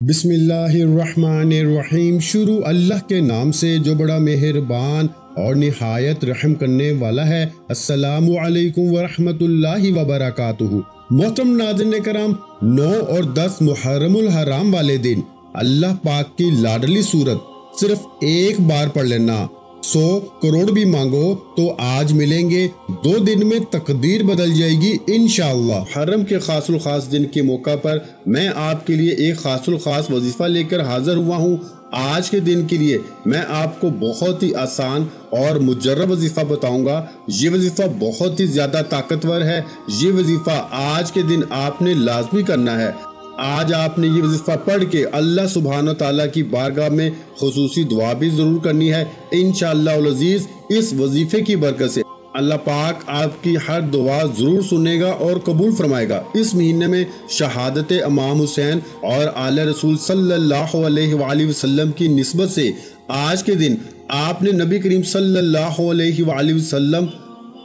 बिस्मिल्लाहिर्रहमानिर्रहीम। शुरू अल्लाह के नाम से जो बड़ा मेहरबान और निहायत रहम करने वाला है। अस्सलामु अलैकुम वरहमतुल्लाहि वबरकातुहू। मोहतरम नाज़रीन कराम, 9 और 10 मुहर्रमुल हराम वाले दिन अल्लाह पाक की लाडली सूरत सिर्फ एक बार पढ़ लेना, 100 करोड़ भी मांगो तो आज मिलेंगे। 2 दिन में तकदीर बदल जाएगी इंशाअल्लाह। हरम के खासुल खास दिन के मौका पर मैं आपके लिए एक खासुल खास वजीफा लेकर हाजिर हुआ हूँ। आज के दिन के लिए मैं आपको बहुत ही आसान और मुजर्रब वजीफा बताऊंगा। ये वजीफा बहुत ही ज्यादा ताकतवर है। ये वजीफा आज के दिन आपने लाजमी करना है। आज आपने ये वजीफा पढ़ के अल्लाह सुब्हानो ताला की बारगाह में खुसूसी दुआ भी जरूर करनी है इंशाअल्लाह अज़ीज। इस वजीफे की बरकत से अल्लाह पाक आपकी हर दुआ जरूर सुनेगा और कबूल फरमाएगा। इस महीने में शहादत इमाम हुसैन और आले रसूल सल्लल्लाहु अलैहि वसल्लम की निस्बत से आज के दिन आपने नबी करीम सल्लल्लाहु अलैहि वसल्लम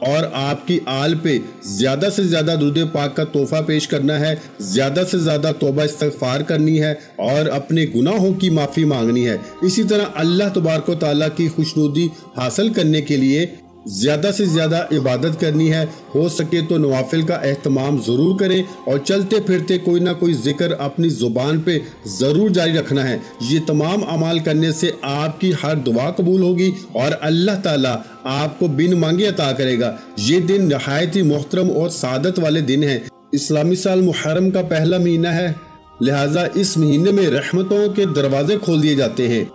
और आपकी आल पे ज्यादा से ज्यादा दुरूद पाक का तोहफा पेश करना है, ज्यादा से ज्यादा तौबा इस्तगफार करनी है और अपने गुनाहों की माफ़ी मांगनी है। इसी तरह अल्लाह तबारक व तआला की खुशनुदी हासिल करने के लिए ज्यादा से ज्यादा इबादत करनी है। हो सके तो नवाफिल का एहतमाम जरूर करें और चलते फिरते कोई ना कोई जिक्र अपनी जुबान पे जरूर जारी रखना है। ये तमाम अमाल करने से आपकी हर दुआ कबूल होगी और अल्लाह ताला आपको बिन मांगे अता करेगा। ये दिन नहायत ही मोहतरम और सादत वाले दिन है। इस्लामी साल मुहर्रम का पहला महीना है, लिहाजा इस महीने में रहमतों के दरवाजे खोल दिए जाते हैं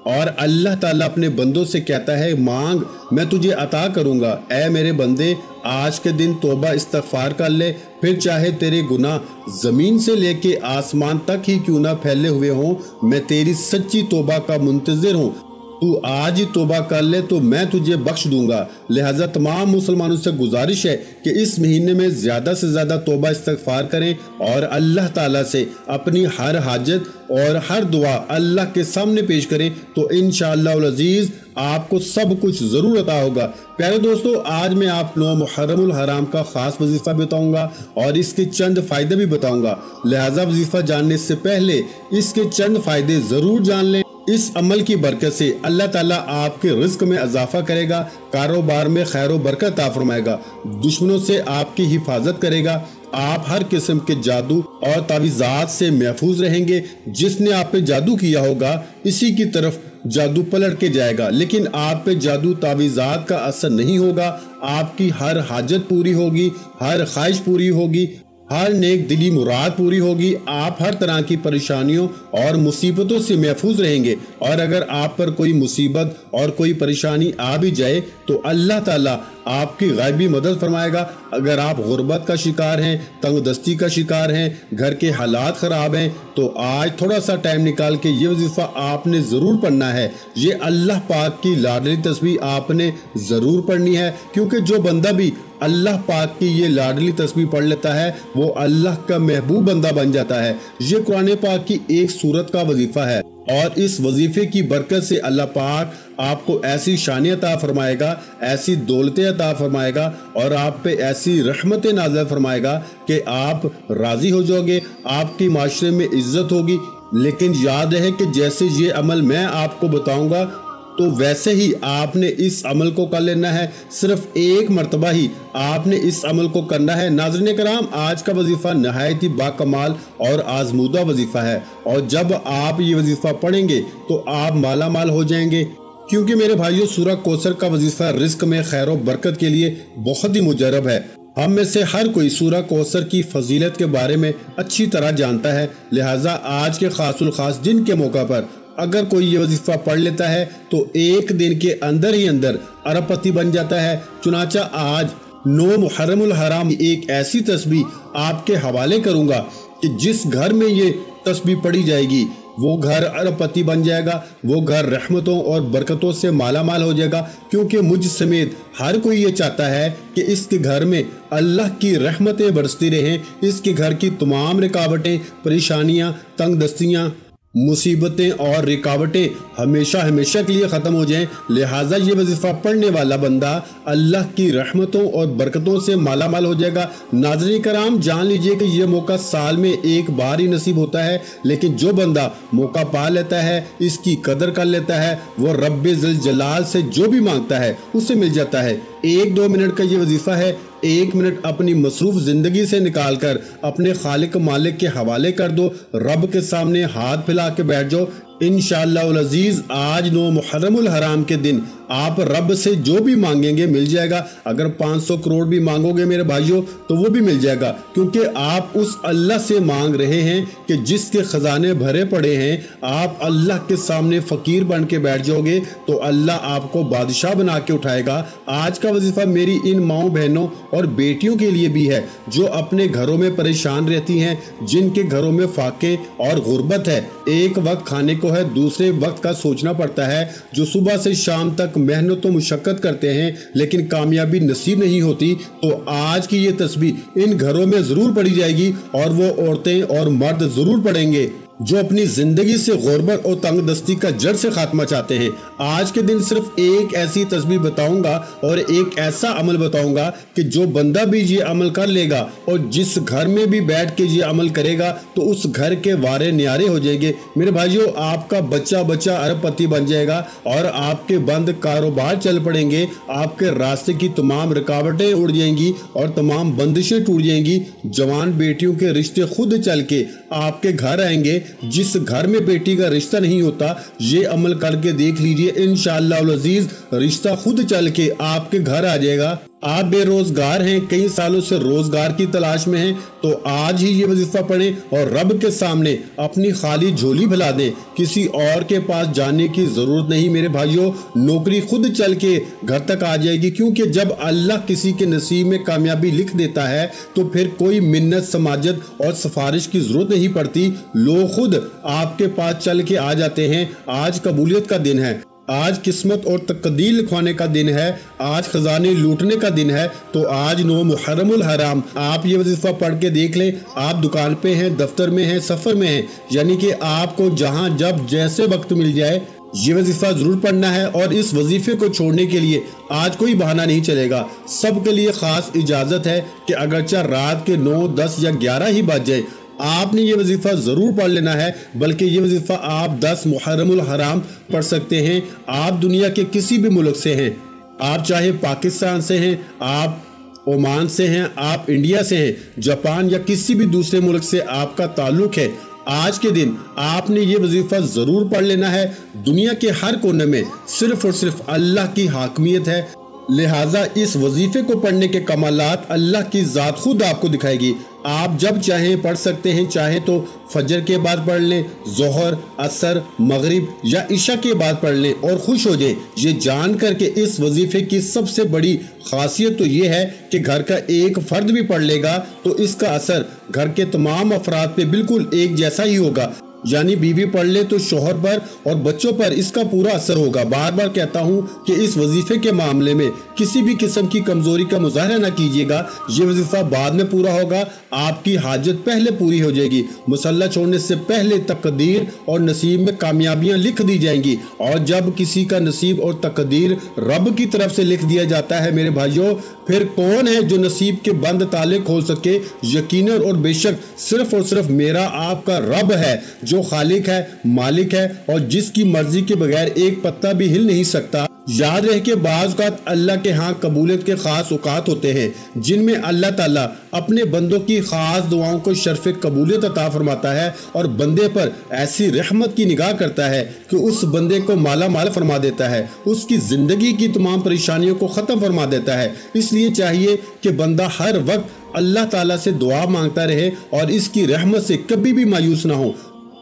और अल्लाह ताला अपने बंदों से कहता है, मांग मैं तुझे अता करूंगा। ऐ मेरे बंदे, आज के दिन तौबा इस्तगफार कर ले, फिर चाहे तेरे गुनाह जमीन से लेके आसमान तक ही क्यों ना फैले हुए हों, मैं तेरी सच्ची तौबा का मुंतजिर हूँ। तू आज ही तौबा कर ले तो मैं तुझे बख्श दूंगा। लिहाजा तमाम मुसलमानों से गुजारिश है कि इस महीने में ज्यादा से ज्यादा तौबा इस्तगफार करें और अल्लाह ताला से अपनी हर हाजत और हर दुआ अल्लाह के सामने पेश करें, तो इंशाअल्लाह अज़ीज आपको सब कुछ जरूर अता होगा। प्यारे दोस्तों, आज मैं आप लोगों मुहर्रमुल हराम का खास वजीफा बताऊंगा और इसके चंद फायदे भी बताऊंगा। लिहाजा वजीफा जानने से पहले इसके चंद फायदे जरूर जान लें। इस अमल की बरकत से अल्लाह ताला आपके रिज्क में इजाफा करेगा, कारोबार में खैर बरकत अता फरमाएगा, दुश्मनों से आपकी हिफाजत करेगा, आप हर किस्म के जादू और तावीज़ात से महफूज रहेंगे। जिसने आप पे जादू किया होगा इसी की तरफ जादू पलट के जाएगा, लेकिन आप पे जादू तावीज़ात का असर नहीं होगा। आपकी हर हाजत पूरी होगी, हर ख्वाहिश पूरी होगी, हर नेक दिली मुराद पूरी होगी। आप हर तरह की परेशानियों और मुसीबतों से महफूज रहेंगे और अगर आप पर कोई मुसीबत और कोई परेशानी आ भी जाए तो अल्लाह ताला आपकी गायबी मदद फरमाएगा। अगर आप गुर्बत का शिकार हैं, तंगदस्ती का शिकार हैं, घर के हालात ख़राब हैं, तो आज थोड़ा सा टाइम निकाल के ये वजीफ़ा आपने ज़रूर पढ़ना है। ये अल्लाह पाक की लाडली तस्बीह आपने ज़रूर पढ़नी है, क्योंकि जो बंदा भी अल्लाह पाक की ये लाडली तस्बीह पढ़ लेता है वो अल्लाह का महबूब बंदा बन जाता है। ये कुरान पाक की एक सूरत का वजीफ़ा है और इस वजीफे की बरकत से अल्लाह पाक आपको ऐसी शान अता फरमाएगा, ऐसी दौलतें अता फरमाएगा और आप पे ऐसी रहमतें नाज़िल फरमाएगा कि आप राज़ी हो जाओगे, आपकी माशरे में इज्जत होगी। लेकिन याद रहे कि जैसे ये अमल मैं आपको बताऊंगा तो वैसे ही आपने इस अमल को कर लेना है। सिर्फ एक मरतबा ही आपने इस अमल को करना है। नाज़रीन कराम, आज का वजीफ़ा नहायत ही बाकमाल और आजमूदा वजीफ़ा है और जब आप ये वजीफ़ा पढ़ेंगे तो आप माला माल हो जाएंगे, क्योंकि मेरे भाइयों सूरह कौसर का वजीफ़ा रिस्क में खैर और बरकत के लिए बहुत ही मुजर्रब है। हम में से हर कोई सूरह कौसर की फजीलत के बारे में अच्छी तरह जानता है। लिहाजा आज के खासुल खास दिन के मौका पर अगर कोई ये वजीफा पढ़ लेता है तो एक दिन के अंदर ही अंदर अरबपति बन जाता है। चुनाचा आज 9 मुहर्रमुल हराम एक ऐसी तस्बीह आपके हवाले करूंगा कि जिस घर में ये तस्बीह पढ़ी जाएगी वो घर अरबपति बन जाएगा, वो घर रहमतों और बरकतों से माला माल हो जाएगा, क्योंकि मुझ समेत हर कोई ये चाहता है कि इसके घर में अल्लाह की रहमतें बरसती रहें, इसके घर की तमाम रुकावटें, परेशानियां, तंगदस्तियां मुसीबतें और रुकावटें हमेशा हमेशा के लिए ख़त्म हो जाएं। लिहाजा ये वजीफ़ा पढ़ने वाला बंदा अल्लाह की रहमतों और बरकतों से माला माल हो जाएगा। नाज़रीन कराम, जान लीजिए कि ये मौका साल में एक बार ही नसीब होता है, लेकिन जो बंदा मौका पा लेता है, इसकी कदर कर लेता है, वो रब्बे ज़िल जलाल से जो भी मांगता है उसे मिल जाता है। 1-2 मिनट का ये वजीफ़ा है। 1 मिनट अपनी मसरूफ़ ज़िंदगी से निकाल कर अपने खालिक मालिक के हवाले कर दो, रब के सामने हाथ फैला के बैठ जाओ। इंशाअल्लाह अज़ीज़ आज 9 मुहर्रमुल हराम के दिन आप रब से जो भी मांगेंगे मिल जाएगा। अगर 500 करोड़ भी मांगोगे मेरे भाइयों तो वो भी मिल जाएगा, क्योंकि आप उस अल्लाह से मांग रहे हैं कि जिसके ख़जाने भरे पड़े हैं। आप अल्लाह के सामने फ़कीर बन के बैठ जाओगे तो अल्लाह आपको बादशाह बना के उठाएगा। आज का वजीफ़ा मेरी इन माओ बहनों और बेटियों के लिए भी है जो अपने घरों में परेशान रहती हैं, जिनके घरों में फाके और गुर्बत है। एक वक्त खाने को है, दूसरे वक्त का सोचना पड़ता है, जो सुबह से शाम तक मेहनत और मुशक्कत करते हैं लेकिन कामयाबी नसीब नहीं होती। तो आज की ये तस्बीह इन घरों में ज़रूर पढ़ी जाएगी और वो औरतें और मर्द ज़रूर पढ़ेंगे जो अपनी ज़िंदगी से गुर्बत और तंगदस्ती का जड़ से खात्मा चाहते हैं। आज के दिन सिर्फ एक ऐसी तस्बीह बताऊंगा और एक ऐसा अमल बताऊंगा कि जो बंदा भी ये अमल कर लेगा और जिस घर में भी बैठ के ये अमल करेगा तो उस घर के वारे न्यारे हो जाएंगे। मेरे भाइयों, आपका बच्चा बच्चा अरबपति बन जाएगा और आपके बंद कारोबार चल पड़ेंगे। आपके रास्ते की तमाम रुकावटें उड़ जाएंगी और तमाम बंदिशें टूट जाएंगी। जवान बेटियों के रिश्ते खुद चल के आपके घर आएंगे। जिस घर में बेटी का रिश्ता नहीं होता, ये अमल करके देख लीजिए, इंशाअल्लाह अज़ीज़ रिश्ता खुद चल के आपके घर आ जाएगा। आप बेरोजगार हैं, कई सालों से रोजगार की तलाश में हैं, तो आज ही ये वजीफा पढ़ें और रब के सामने अपनी खाली झोली फैला दें। किसी और के पास जाने की जरूरत नहीं मेरे भाइयों, नौकरी खुद चल के घर तक आ जाएगी। क्योंकि जब अल्लाह किसी के नसीब में कामयाबी लिख देता है तो फिर कोई मिन्नत, समाजत और सिफारिश की जरूरत नहीं पड़ती। लोग खुद आपके पास चल के आ जाते हैं। आज कबूलियत का दिन है, आज किस्मत और तकदीर लिखवाने का दिन है, आज खजाने लूटने का दिन है। तो आज 9 मुहर्रमुल हराम आप ये वजीफा पढ़ के देख लें। आप दुकान पे हैं, दफ्तर में हैं, सफ़र में हैं, यानी कि आपको जहां जब जैसे वक्त मिल जाए ये वजीफा जरूर पढ़ना है। और इस वजीफे को छोड़ने के लिए आज कोई बहाना नहीं चलेगा। सबके लिए खास इजाज़त है कि अगरचे रात के 9, 10 या 11 ही बज जाए, आपने ये वजीफा ज़रूर पढ़ लेना है। बल्कि ये वजीफा आप 10 मुहर्रमुल हराम पढ़ सकते हैं। आप दुनिया के किसी भी मुल्क से हैं, आप चाहे पाकिस्तान से हैं, आप ओमान से हैं, आप इंडिया से हैं, जापान या किसी भी दूसरे मुल्क से आपका ताल्लुक़ है, आज के दिन आपने ये वजीफा ज़रूर पढ़ लेना है। दुनिया के हर कोने में सिर्फ और सिर्फ अल्लाह की हाकमियत है, लिहाजा इस वजीफे को पढ़ने के कमालात अल्लाह की ज़ात खुद आपको दिखाएगी। आप जब चाहें पढ़ सकते हैं, चाहे तो फजर के बाद पढ़ लें, जोहर, असर, मगरिब या इशा के बाद पढ़ लें और खुश हो जाएं। ये जान कर के इस वजीफे की सबसे बड़ी खासियत तो ये है कि घर का एक फर्द भी पढ़ लेगा तो इसका असर घर के तमाम अफराद पे बिल्कुल एक जैसा ही होगा। यानी बीवी पढ़ ले तो शोहर पर और बच्चों पर इसका पूरा असर होगा। बार बार कहता हूँ कि इस वजीफे के मामले में किसी भी किस्म की कमजोरी का मुजाहरा ना कीजिएगा। ये वजीफा बाद में पूरा होगा, आपकी हाजत पहले पूरी हो जाएगी। मुसल्ला छोड़ने से पहले तकदीर और नसीब में कामयाबियां लिख दी जाएंगी। और जब किसी का नसीब और तकदीर रब की तरफ से लिख दिया जाता है मेरे भाइयों, फिर कौन है जो नसीब के बंद ताले खोल सके? यकीनन और बेशक सिर्फ और सिर्फ मेरा आपका रब है, जो खालिक है, मालिक है और जिसकी मर्जी के बगैर एक पत्ता भी हिल नहीं सकता। याद रहे कि बाज़ औक़ात अल्लाह के यहाँ कबूलियत के ख़ास औक़ात होते हैं जिनमें अल्लाह ताला अपने बंदों की ख़ास दुआओं को शर्फ़ कबूलियत अता फरमाता है और बंदे पर ऐसी रहमत की निगाह करता है कि उस बंदे को माला माल फरमा देता है, उसकी ज़िंदगी की तमाम परेशानियों को ख़त्म फरमा देता है। इसलिए चाहिए कि बंदा हर वक्त अल्लाह ताला से दुआ मांगता रहे और इसकी रहमत से कभी भी मायूस ना हो।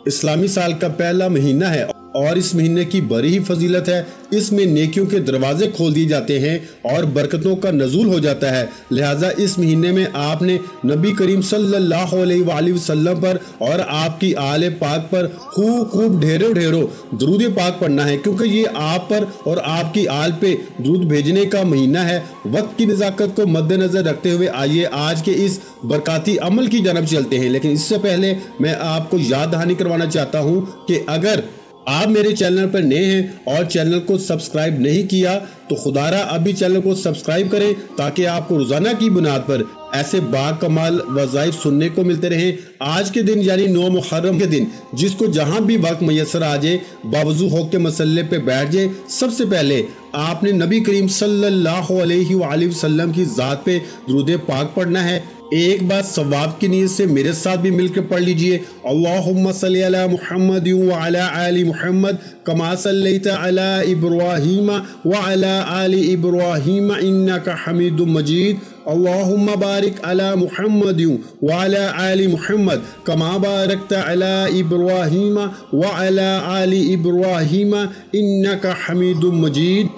इस्लामी साल का पहला महीना है और इस महीने की बड़ी ही फजीलत है। इसमें नेकियों के दरवाजे खोल दिए जाते हैं और बरकतों का नज़ूल हो जाता है। लिहाजा इस महीने में आपने नबी करीम सल्लल्लाहु अलैहि वसल्लम पर और आपकी आले पाक पर खूब ढेरों दरूद पाक पढ़ना है, क्योंकि ये आप पर और आपकी आल पे दरूद भेजने का महीना है। वक्त की नज़ाकत को मद्देनजर रखते हुए आइए आज के इस बरकाती अमल की जानब चलते हैं। लेकिन इससे पहले मैं आपको याद दहानी करवाना चाहता हूँ कि अगर आप मेरे चैनल पर नए हैं और चैनल को सब्सक्राइब नहीं किया तो खुदारा अभी चैनल को सब्सक्राइब करें, ताकि आपको रोजाना की बुनियाद पर ऐसे बाकमाल वज़ाइफ सुनने को मिलते रहें। आज के दिन यानी 9 मुहर्रम के दिन जिसको जहां भी वक्त मैसर आ जाए बावजू होके मसल्ले पे बैठ जाए, सबसे पहले आपने नबी करीम सल्लल्लाहु अलैहि वसल्लम की ज़ात पे दुरूद पाक पढ़ना है। एक बात सवाब की नीयत से मेरे साथ भी मिलकर पढ़ लीजिए। अल्लाहुम्मा सल्ली अला मुहम्मद व अला आलि मुहम्मद कमा सल्लैता अला इब्राहीम व अला आलि इब्राहीम इन्नका हमीदुम मजीद। अल्लाहुम्मा बारिक अला मुहम्मद व अला आलि मुहम्मद कमा बारकता अला इब्राहीम व अला आलि इब्राहीम इन्नका हमीदुम मजीद।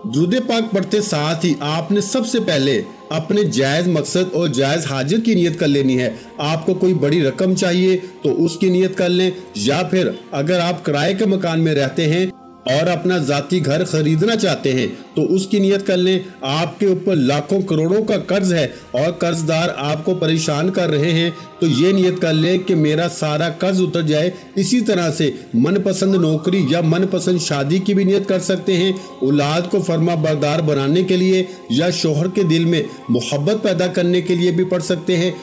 दुरूद पाक पढ़ते साथ ही आपने सबसे पहले अपने जायज़ मकसद और जायज़ हाजत की नियत कर लेनी है। आपको कोई बड़ी रकम चाहिए तो उसकी नियत कर लें, या फिर अगर आप किराए के मकान में रहते हैं और अपना ज़ाती घर खरीदना चाहते हैं तो उसकी नियत कर लें। आपके ऊपर लाखों करोड़ों का कर्ज है और कर्जदार आपको परेशान कर रहे हैं तो ये नियत कर लें कि मेरा सारा कर्ज उतर जाए। इसी तरह से मनपसंद नौकरी या मनपसंद शादी की भी नियत कर सकते हैं, औलाद को फर्मा बरदार बनाने के लिए या शोहर के दिल में मोहब्बत पैदा करने के लिए भी पढ़ सकते हैं।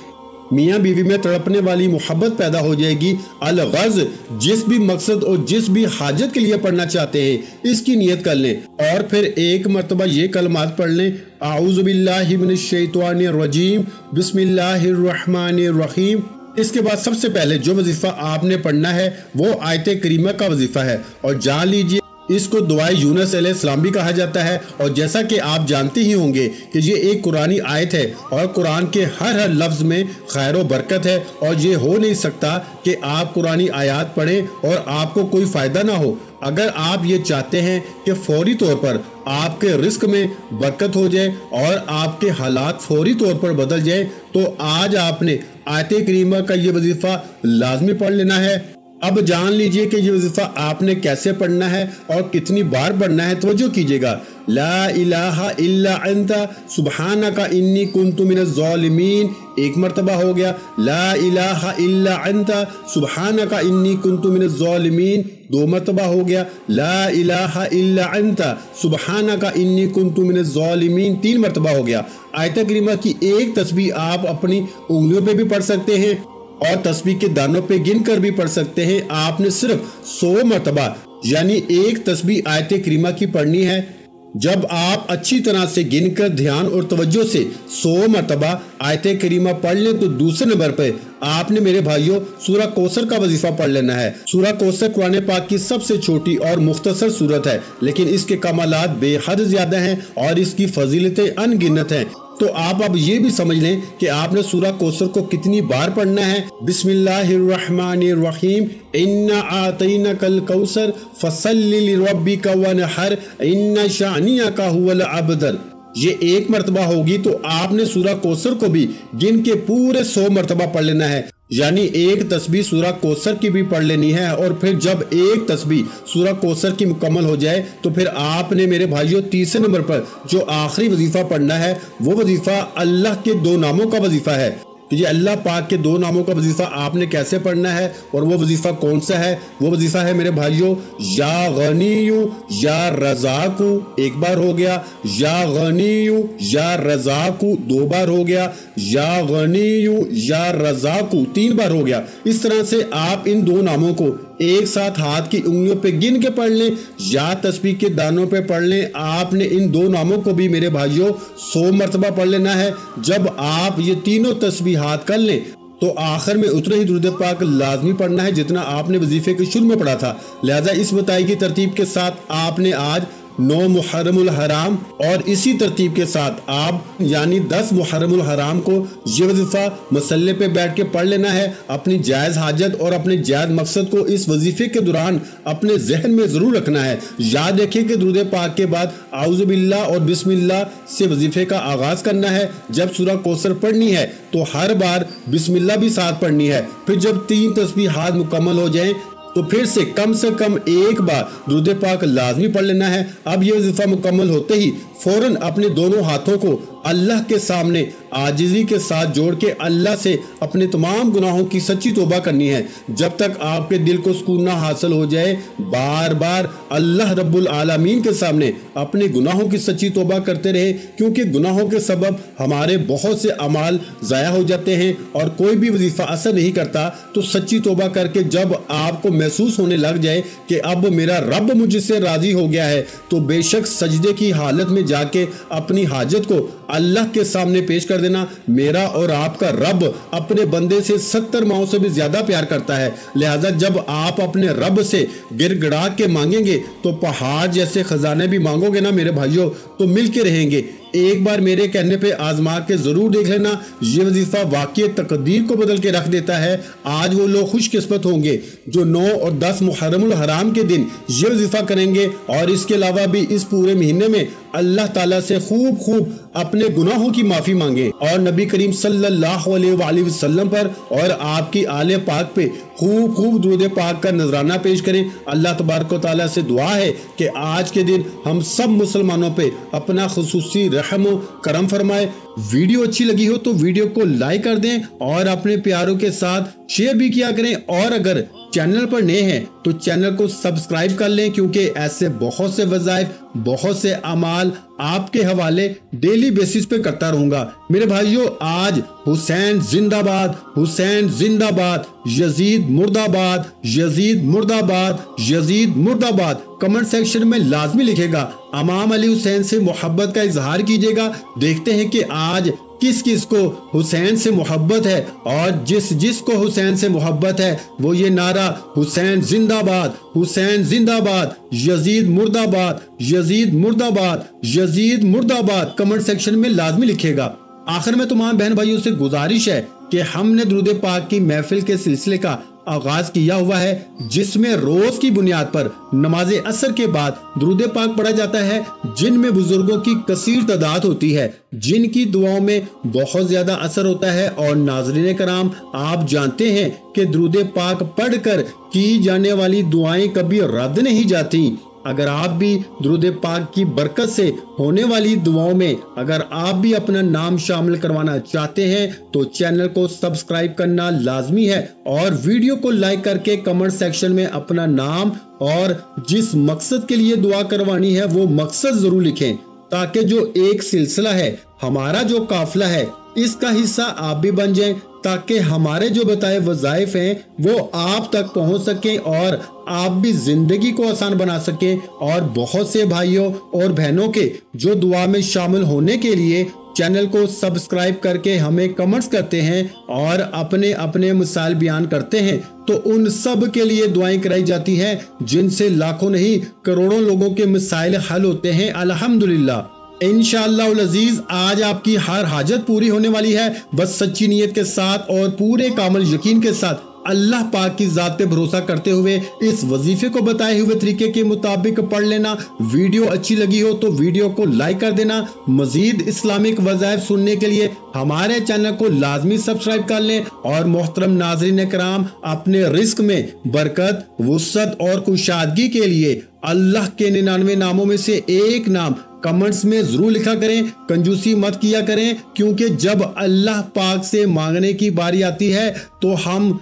मियाँ बीवी में तड़पने वाली मोहब्बत पैदा हो जाएगी। अल-ग़ज़ जिस भी मकसद और जिस भी हाजत के लिए पढ़ना चाहते हैं इसकी नियत कर लें और फिर एक मरतबा ये कलमात पढ़ लें, आऊज़ु बिल्लाहि मिनश शैतानिर रजीम बिस्मिल्लाहिर रहमानिर रहीम। इसके बाद सबसे पहले जो वजीफा आपने पढ़ना है वो आयत करीमा का वजीफा है और जान लीजिए इसको दुआए यूनुस अलैहिस्सलाम भी कहा जाता है। और जैसा कि आप जानते ही होंगे कि ये एक कुरानी आयत है और कुरान के हर लफ्ज़ में खैर व बरकत है और ये हो नहीं सकता कि आप कुरानी आयत पढ़ें और आपको कोई फ़ायदा ना हो। अगर आप ये चाहते हैं कि फौरी तौर पर आपके रिस्क में बरकत हो जाए और आपके हालात फौरी तौर पर बदल जाए तो आज आपने आयत करीमा का ये वजीफ़ा लाजमी पढ़ लेना है। अब जान लीजिए कि ये वजीफा आपने कैसे पढ़ना है और कितनी बार पढ़ना है। तवज्जो कीजिएगा। ला इलाहा इल्ला अंता सुब्हानका इन्नी कुन्तु मिनज़ ज़ालिमीन एक मरतबा हो गया। ला इलाहा इल्ला अंता सुब्हानका इन्नी कुन्तु मिनज़ ज़ालिमीन दो मरतबा हो गया। ला इलाहा इल्ला अंता सुब्हानका इन्नी कुन्तु मिनज़ ज़ालिमीन तीन मरतबा हो गया। आयत करीमा की एक तस्बीह आप अपनी उंगलियों पे भी पढ़ सकते हैं और तस्बीह के दानों पे गिन कर भी पढ़ सकते हैं। आपने सिर्फ 100 मरतबा यानी एक तस्बीह आयत करीमा की पढ़नी है। जब आप अच्छी तरह से गिनकर ध्यान और तवज्जो से 100 मरतबा आयत करीमा पढ़ लें तो दूसरे नंबर पे आपने मेरे भाइयों सूरह कौसर का वजीफा पढ़ लेना है। सूरह कौसर कुरान पाक की सबसे छोटी और मुख्तसर सूरत है, लेकिन इसके कमालात बेहद ज्यादा हैं और इसकी फजीलतें अनगिनत हैं। तो आप अब ये भी समझ लें कि आपने सूरह कौसर को कितनी बार पढ़ना है। बिस्मिल्लाहिर्रहमानिर्रहीम इन्ना आतैनाकल कौसर फसल्लि लिरब्बिका वनहर इन्ना शानियका हुवल अबतर। ये एक मरतबा होगी तो आपने सूरह कौसर को भी गिन के पूरे 100 मरतबा पढ़ लेना है, यानी एक तस्बीह सूरह कौसर की भी पढ़ लेनी है। और फिर जब एक तस्बीह सूरह कौसर की मुकम्मल हो जाए तो फिर आपने मेरे भाइयों तीसरे नंबर पर जो आखिरी वजीफा पढ़ना है वो वजीफा अल्लाह के 2 नामों का वजीफा है। कि ये अल्लाह पाक के 2 नामों का वजीफा आपने कैसे पढ़ना है और वो वजीफा कौन सा है। वो वजीफा है मेरे भाइयों या गनीयु या रज़ाकु एक बार हो गया, या गनीयु या रज़ाकु 2 बार हो गया, या गनीयु या रज़ाकु 3 बार हो गया। इस तरह से आप इन 2 नामों को एक साथ हाथ की उंगलियों पे गिन के पढ़ लें या तस्बीह के दानों पे पढ़ लें। आपने इन 2 नामों को भी मेरे भाइयों 100 मरतबा पढ़ लेना है। जब आप ये तीनों तस्बीह हाथ कर लें तो आखिर में उतना ही दुरूद पाक लाजमी पढ़ना है जितना आपने वजीफे के शुरू में पढ़ा था। लिहाजा इस बताई की तरतीब के साथ आपने आज 9 मुहर्रमुल हराम और इसी तरतीब के साथ आप यानी 10 मुहर्रमुल हराम को ये वजीफा मसल्ले पे बैठ के पढ़ लेना है। अपनी जायज़ हाजत और अपने जायज़ मकसद को इस वजीफे के दौरान अपने जहन में ज़रूर रखना है। याद रखिए कि दुरूद पाक के बाद आऊज़ु बिल्लाह और बिस्मिल्लाह से वजीफे का आगाज़ करना है। जब सूरह कौसर पढ़नी है तो हर बार बिस्मिल्लाह भी साथ पढ़नी है। फिर जब 3 तस्बीहात मुकम्मल हो जाएं तो फिर से कम एक बार दुरूद पाक लाजमी पढ़ लेना है। अब यह वजीफा मुकम्मल होते ही फौरन अपने दोनों हाथों को अल्लाह के सामने आजिज़ी के साथ जोड़ के अल्लाह से अपने तमाम गुनाहों की सच्ची तौबा करनी है। जब तक आपके दिल को सुकून ना हासिल हो जाए बार बार अल्लाह रब्बुल आलमीन के सामने अपने गुनाहों की सच्ची तौबा करते रहे, क्योंकि गुनाहों के सबब हमारे बहुत से अमाल ज़ाया हो जाते हैं और कोई भी वजीफा असर नहीं करता। तो सच्ची तौबा करके जब आपको महसूस होने लग जाए कि अब मेरा रब मुझसे राज़ी हो गया है, तो बेशक सजदे की हालत में जाके अपनी हाजत को अल्लाह के सामने पेश कर देना। मेरा और आपका रब अपने बंदे से 70 माओं से भी ज्यादा प्यार करता है। लिहाजा जब आप अपने रब से गिड़गिड़ा के मांगेंगे तो पहाड़ जैसे खजाने भी मांगोगे ना मेरे भाइयों, तो मिलके रहेंगे। एक बार मेरे कहने पे आजमा के जरूर देख लेना, ये वजीफा वाकई तकदीर को बदल के रख देता है। आज वो लोग खुशकिस्मत होंगे जो 9 और 10 मुहर्रमुल हराम के दिन ये वजीफा करेंगे और इसके अलावा भी इस पूरे महीने में अल्लाह ताला से खूब अपने गुनाहों की माफी मांगे और नबी करीम सल्लल्लाहु अलैहि वसल्लम पर और आपकी आले पाक पे खूब दुरूद पाक का नजराना पेश करें। अल्लाह तबारक व तआला से दुआ है कि आज के दिन हम सब मुसलमानों पे अपना खुसूसी रहम करम फरमाए। वीडियो अच्छी लगी हो तो वीडियो को लाइक कर दें और अपने प्यारों के साथ शेयर भी किया करें, और अगर चैनल पर नए हैं तो चैनल को सब्सक्राइब कर लें, क्योंकि ऐसे बहुत से वज़ाइफ बहुत से अमाल आपके हवाले डेली बेसिस पे करता रहूंगा। मेरे भाइयों, आज हुसैन जिंदाबाद, हुसैन जिंदाबाद, यजीद मुर्दाबाद, यजीद मुर्दाबाद, यजीद मुर्दाबाद कमेंट सेक्शन में लाजमी लिखेगा। इमाम अली हुसैन से मोहब्बत का इजहार कीजिएगा। देखते हैं कि आज किस किस को हुसैन से मोहब्बत है, और जिस को हुसैन से मोहब्बत है वो ये नारा हुसैन जिंदाबाद, हुसैन जिंदाबाद, यजीद मुर्दाबाद, यजीद मुर्दाबाद, यजीद मुर्दाबाद कमेंट सेक्शन में लाजमी लिखेगा। आखिर में तमाम बहन भाइयों से गुजारिश है कि हमने दुरूद पाक की महफिल के सिलसिले का आगाज किया हुआ है, जिसमें रोज की बुनियाद पर नमाज असर के बाद दुरूद पाक पढ़ा जाता है, जिनमें बुजुर्गों की कसीर तादाद होती है, जिनकी दुआओं में बहुत ज्यादा असर होता है। और नाज़रीन कराम, आप जानते हैं कि दुरूद पाक पढ़कर की जाने वाली दुआएं कभी रद्द नहीं जाती। अगर आप भी दुरूद पाक की बरकत से होने वाली दुआओं में अगर आप भी अपना नाम शामिल करवाना चाहते हैं तो चैनल को सब्सक्राइब करना लाजमी है, और वीडियो को लाइक करके कमेंट सेक्शन में अपना नाम और जिस मकसद के लिए दुआ करवानी है वो मकसद जरूर लिखें, ताकि जो एक सिलसिला है, हमारा जो काफिला है, इसका हिस्सा आप भी बन जाएं, ताकि हमारे जो बताए वज़ाइफ हैं वो आप तक पहुंच सकें और आप भी जिंदगी को आसान बना सकें। और बहुत से भाइयों और बहनों के जो दुआ में शामिल होने के लिए चैनल को सब्सक्राइब करके हमें कमेंट्स करते हैं और अपने अपने मिसाल बयान करते हैं, तो उन सब के लिए दुआएं कराई जाती हैं, जिनसे लाखों नहीं करोड़ों लोगों के मसाइल हल होते हैं अल्हम्दुलिल्लाह। इंशाअल्लाह अज़ीज आज आपकी हर हाजत पूरी होने वाली है, बस सच्ची नीयत के साथ और पूरे कामिल यकीन के साथ अल्लाह पाक की जात पे भरोसा करते हुए इस वजीफे को बताए हुए तरीके के मुताबिक पढ़ लेना। वीडियो अच्छी लगी हो तो वीडियो को लाइक कर देना। मजीद इस्लामिक वज़ाइफ सुनने के लिए हमारे चैनल को लाजमी सब्सक्राइब कर लें। और मोहतरम नाज़रीन कराम, अपने रिस्क में बरकत, वुसअत और कुशादगी के लिए अल्लाह के 99 नामों में से एक नाम कमेंट्स में जरूर लिखा करें। कंजूसी मत किया करें, क्योंकि जब अल्लाह पाक से मांगने की बारी आती है तो हम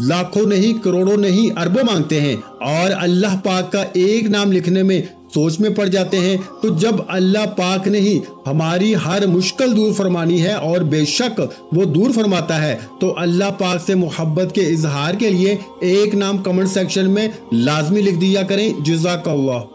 लाखों नहीं करोड़ों नहीं अरबों मांगते हैं, और अल्लाह पाक का एक नाम लिखने में सोच में पड़ जाते हैं। तो जब अल्लाह पाक ने ही हमारी हर मुश्किल दूर फरमानी है, और बेशक वो दूर फरमाता है, तो अल्लाह पाक से मोहब्बत के इजहार के लिए एक नाम कमेंट सेक्शन में लाजमी लिख दिया करें। जज़ाकल्लाह।